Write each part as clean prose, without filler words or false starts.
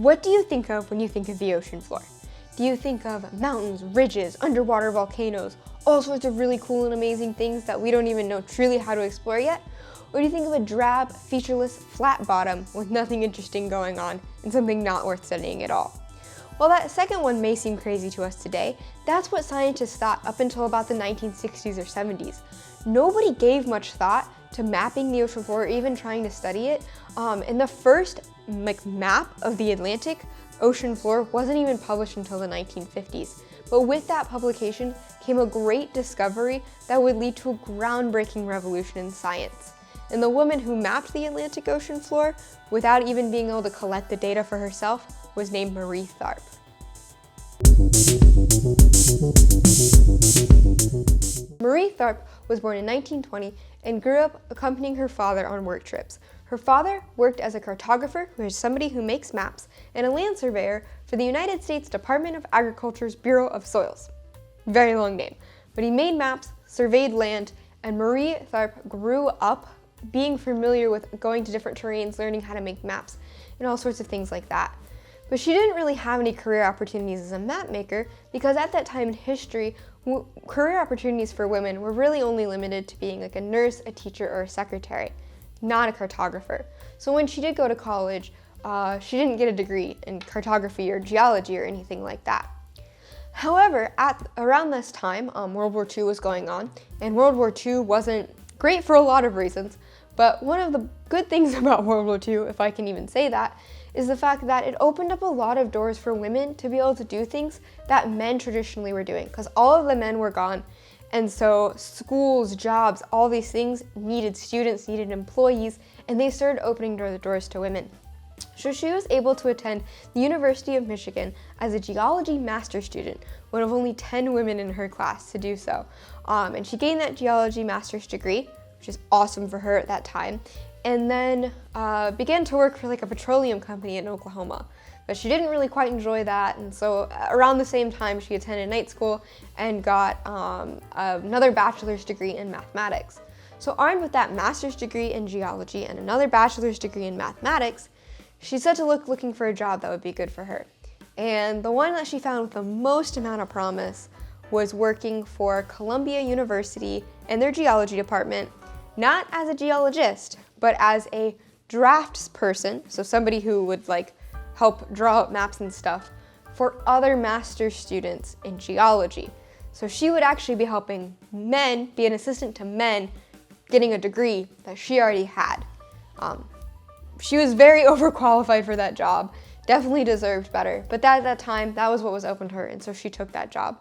What do you think of when you think of the ocean floor? Do you think of mountains, ridges, underwater volcanoes, all sorts of really cool and amazing things that we don't even know truly how to explore yet? Or do you think of a drab, featureless, flat bottom with nothing interesting going on and something not worth studying at all? While that second one may seem crazy to us today, that's what scientists thought up until about the 1960s or 70s. Nobody gave much thought to mapping the ocean floor or even trying to study it. And the first map of the Atlantic ocean floor wasn't even published until the 1950s. But with that publication came a great discovery that would lead to a groundbreaking revolution in science. And the woman who mapped the Atlantic Ocean floor without even being able to collect the data for herself was named Marie Tharp. Marie Tharp was born in 1920 and grew up accompanying her father on work trips. Her father worked as a cartographer, who is somebody who makes maps, and a land surveyor for the United States Department of Agriculture's Bureau of Soils. Very long name. But he made maps, surveyed land, and Marie Tharp grew up being familiar with going to different terrains, learning how to make maps, and all sorts of things like that. But she didn't really have any career opportunities as a map maker because at that time in history, career opportunities for women were really only limited to being like a nurse, a teacher, or a secretary, not a cartographer. So when she did go to college, she didn't get a degree in cartography or geology or anything like that. However, around this time, World War II was going on, and World War II wasn't great for a lot of reasons, but one of the good things about World War II, if I can even say that, is the fact that it opened up a lot of doors for women to be able to do things that men traditionally were doing, because all of the men were gone. And so schools, jobs, all these things needed students, needed employees, and they started opening the doors to women. So she was able to attend the University of Michigan as a geology master's student, one of only 10 women in her class to do so. And she gained that geology master's degree, which is awesome for her at that time, and then began to work for like a petroleum company in Oklahoma. But she didn't really quite enjoy that, and so around the same time she attended night school and got another bachelor's degree in mathematics. So armed with that master's degree in geology and another bachelor's degree in mathematics, she set to looking for a job that would be good for her. And the one that she found with the most amount of promise was working for Columbia University in their geology department, not as a geologist, but as a drafts person, so somebody who would like help draw up maps and stuff for other master's students in geology. So she would actually be helping men, be an assistant to men getting a degree that she already had. She was very overqualified for that job, definitely deserved better, but at that time, that was what was open to her, and so she took that job.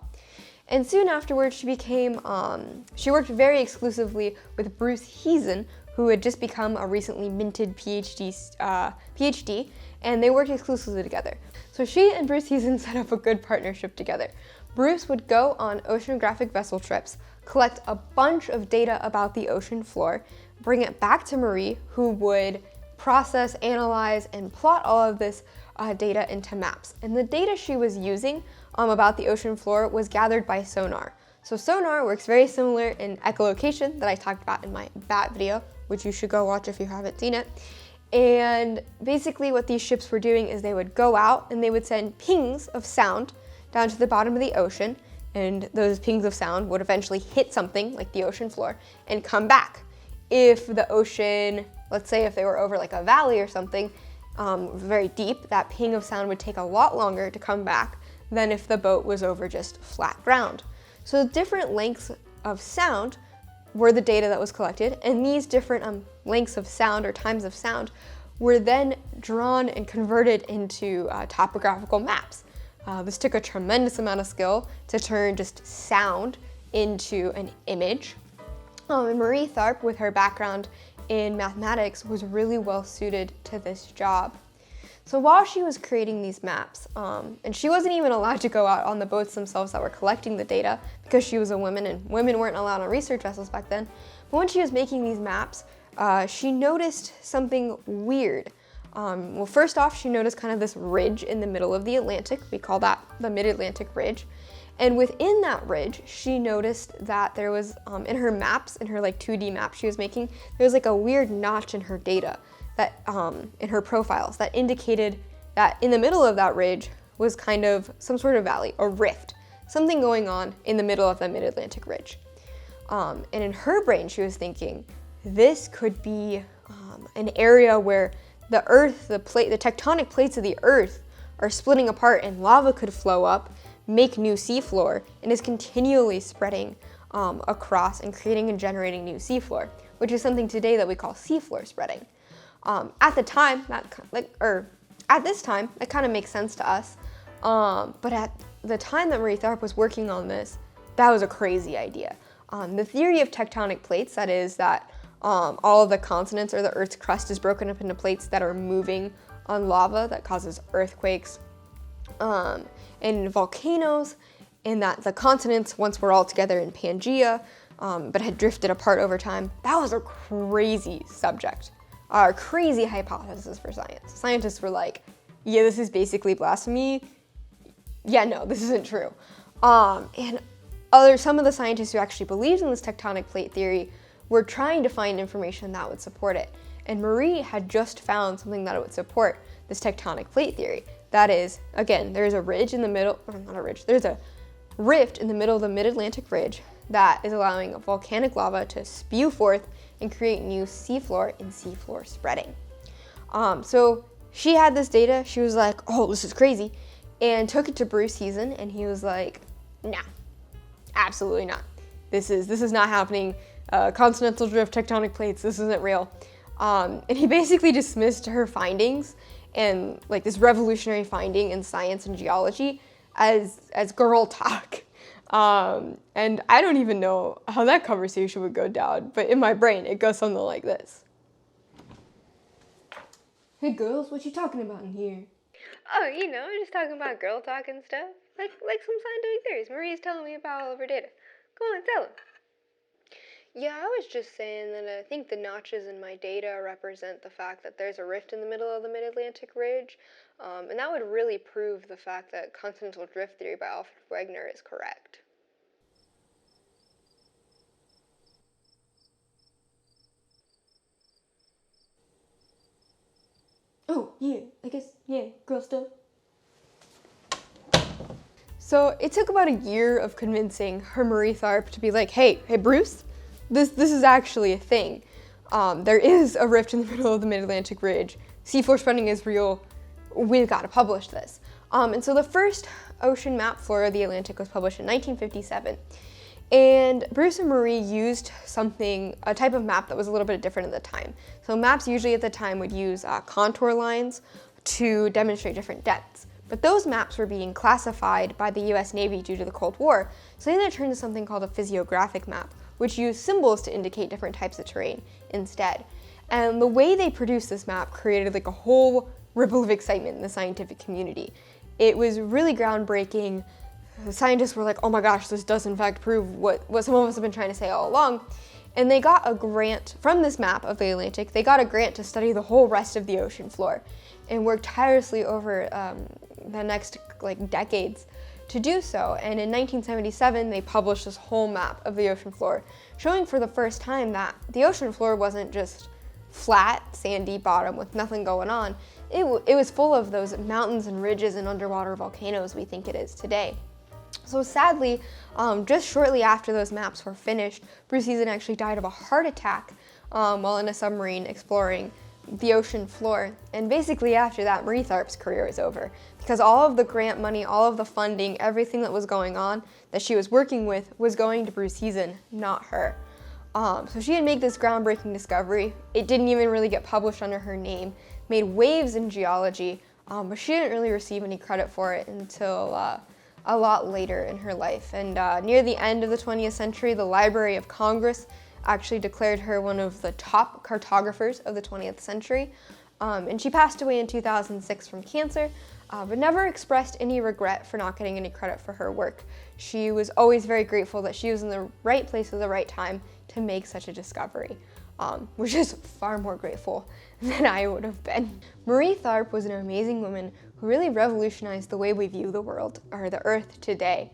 And soon afterwards, she worked very exclusively with Bruce Heason, who had just become a recently minted PhD, and they worked exclusively together. So she and Bruce Heason set up a good partnership together. Bruce would go on oceanographic vessel trips, collect a bunch of data about the ocean floor, bring it back to Marie, who would process, analyze, and plot all of this data into maps. And the data she was using about the ocean floor was gathered by sonar. So sonar works very similar in echolocation that I talked about in my bat video, which you should go watch if you haven't seen it. And basically what these ships were doing is they would go out and they would send pings of sound down to the bottom of the ocean, and those pings of sound would eventually hit something like the ocean floor and come back. If the ocean, let's say if they were over like a valley or something, very deep, that ping of sound would take a lot longer to come back than if the boat was over just flat ground. So different lengths of sound were the data that was collected, and these different lengths of sound or times of sound were then drawn and converted into topographical maps. This took a tremendous amount of skill to turn just sound into an image. And Marie Tharp, with her background in mathematics, was really well suited to this job. So while she was creating these maps, and she wasn't even allowed to go out on the boats themselves that were collecting the data because she was a woman and women weren't allowed on research vessels back then, but when she was making these maps, she noticed something weird. Well, first off, she noticed kind of this ridge in the middle of the Atlantic. We call that the Mid-Atlantic Ridge. And within that ridge, she noticed that there was, in her maps, in her like 2D maps she was making, there was like a weird notch in her data, that in her profiles, that indicated that in the middle of that ridge was kind of some sort of valley, a rift, something going on in the middle of the mid-Atlantic ridge. And in her brain, she was thinking, this could be an area where the earth, the tectonic plates of the earth are splitting apart and lava could flow up, make new seafloor, and is continually spreading across and creating and generating new seafloor, which is something today that we call seafloor spreading. At this time, it kind of makes sense to us. But at the time that Marie Tharp was working on this, that was a crazy idea. The theory of tectonic plates, that is that all of the continents or the Earth's crust is broken up into plates that are moving on lava that causes earthquakes and volcanoes, and that the continents once were all together in Pangea, but had drifted apart over time. That was a crazy subject, a crazy hypothesis for science. Scientists were like, yeah, this is basically blasphemy. Yeah, no, this isn't true. And some of the scientists who actually believed in this tectonic plate theory were trying to find information that would support it. And Marie had just found something that would support this tectonic plate theory. That is, again, there's a ridge in the middle, or not a ridge, there's a rift in the middle of the mid-Atlantic ridge that is allowing volcanic lava to spew forth and create new seafloor and seafloor spreading. So she had this data, she was like, oh, this is crazy, and took it to Bruce Heason, and he was like, nah, absolutely not. This is not happening. Continental drift, tectonic plates, this isn't real. And he basically dismissed her findings and like this revolutionary finding in science and geology as girl talk. And I don't even know how that conversation would go down, but in my brain, it goes something like this. Hey girls, what you talking about in here? Oh, just talking about girl talk and stuff. Like some scientific theories Marie's telling me about all of her data. Go on, tell them. Yeah, I was just saying that I think the notches in my data represent the fact that there's a rift in the middle of the mid-Atlantic ridge, and that would really prove the fact that continental drift theory by Alfred Wegener is correct. Oh, yeah, I guess, yeah, girl stuff. So it took about a year of convincing her Marie Tharp to be like, hey Bruce, this is actually a thing. There is a rift in the middle of the mid-Atlantic ridge. Seafloor spreading is real. We've got to publish this. And so the first ocean map flora of the Atlantic was published in 1957. And Bruce and Marie used a type of map that was a little bit different at the time. So maps usually at the time would use contour lines to demonstrate different depths. But those maps were being classified by the US Navy due to the Cold War, so they turned to something called a physiographic map, which used symbols to indicate different types of terrain instead. And the way they produced this map created like a whole ripple of excitement in the scientific community. It was really groundbreaking. The scientists were like, oh my gosh, this does in fact prove what some of us have been trying to say all along. And they got a grant from this map of the Atlantic. They got a grant to study the whole rest of the ocean floor and worked tirelessly over the next decades to do so. And in 1977, they published this whole map of the ocean floor, showing for the first time that the ocean floor wasn't just flat, sandy bottom with nothing going on. It was full of those mountains and ridges and underwater volcanoes we think it is today. So sadly, just shortly after those maps were finished, Bruce Heason actually died of a heart attack while in a submarine exploring the ocean floor. And basically after that, Marie Tharp's career is over because all of the grant money, all of the funding, everything that was going on that she was working with was going to Bruce Heason, not her. So she had made this groundbreaking discovery. It didn't even really get published under her name, made waves in geology, but she didn't really receive any credit for it until a lot later in her life. And near the end of the 20th century, the Library of Congress actually declared her one of the top cartographers of the 20th century. And she passed away in 2006 from cancer, but never expressed any regret for not getting any credit for her work. She was always very grateful that she was in the right place at the right time to make such a discovery, which is far more grateful than I would have been. Marie Tharp was an amazing woman who really revolutionized the way we view the world, or the earth today.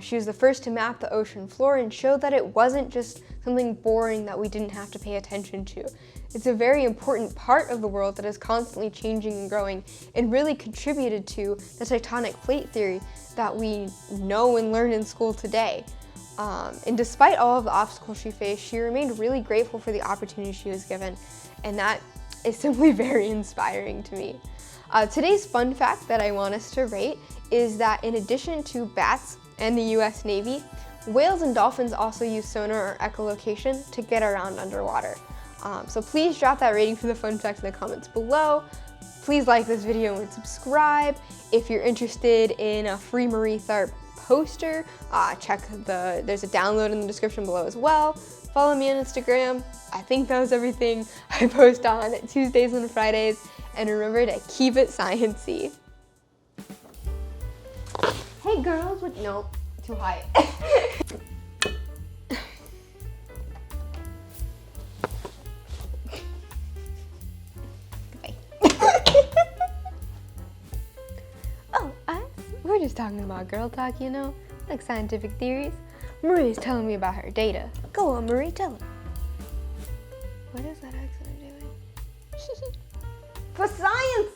She was the first to map the ocean floor and showed that it wasn't just something boring that we didn't have to pay attention to. It's a very important part of the world that is constantly changing and growing, and really contributed to the tectonic plate theory that we know and learn in school today. And despite all of the obstacles she faced, she remained really grateful for the opportunity she was given, and that is simply very inspiring to me. Today's fun fact that I want us to rate is that in addition to bats and the US Navy, whales and dolphins also use sonar or echolocation to get around underwater. So please drop that rating for the fun fact in the comments below. Please like this video and subscribe. If you're interested in a free Marie Tharp poster, there's a download in the description below as well. Follow me on Instagram. I think that was everything. I post on Tuesdays and Fridays. And remember to keep it sciencey. Hey girls, no, too high. We're just talking about girl talk, you know, like scientific theories. Marie's telling me about her data. Go on, Marie, tell her. What is that accent doing? For science!